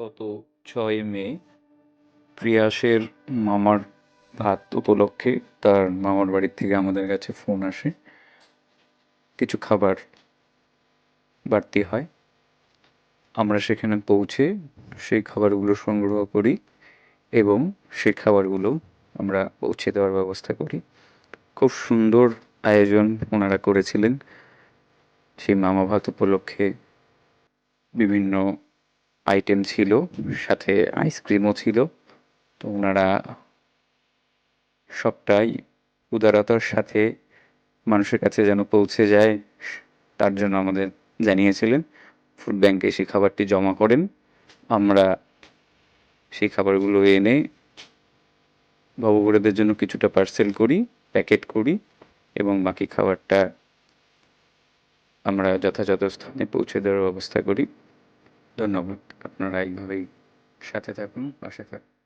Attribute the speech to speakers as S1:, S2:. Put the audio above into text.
S1: গত 6 মে প্রিয়াসের মামার ভাত উপলক্ষে তার মামার বাড়ির থেকে আমাদের কাছে ফোন আসে। কিছু খাবার বাড়তি হয়, আমরা সেখানে পৌঁছে সেই খাবারগুলো সংগ্রহ করি এবং সেই খাবারগুলো আমরা পৌঁছে দেওয়ার ব্যবস্থা করি। খুব সুন্দর আয়োজন ওনারা করেছিলেন। সেই মামা ভাত উপলক্ষে বিভিন্ন আইটেম ছিল, সাথে আইসক্রিমও ছিল। তো ওনারা সবটাই উদারতার সাথে মানুষের কাছে যেন পৌঁছে যায় তার জন্য আমাদের জানিয়েছিলেন। ফুড ব্যাংকে সেই খাবারটি জমা করেন। আমরা সেই খাবারগুলো এনে ভবঘুরেদের জন্য কিছুটা পার্সেল করি, প্যাকেট করি এবং বাকি খাবারটা আমরা যথাযথ স্থানে পৌঁছে দেওয়ার ব্যবস্থা করি। ধন্যবাদ। আপনারা এইভাবেই সাথে থাকুন, পাশে থাকুন।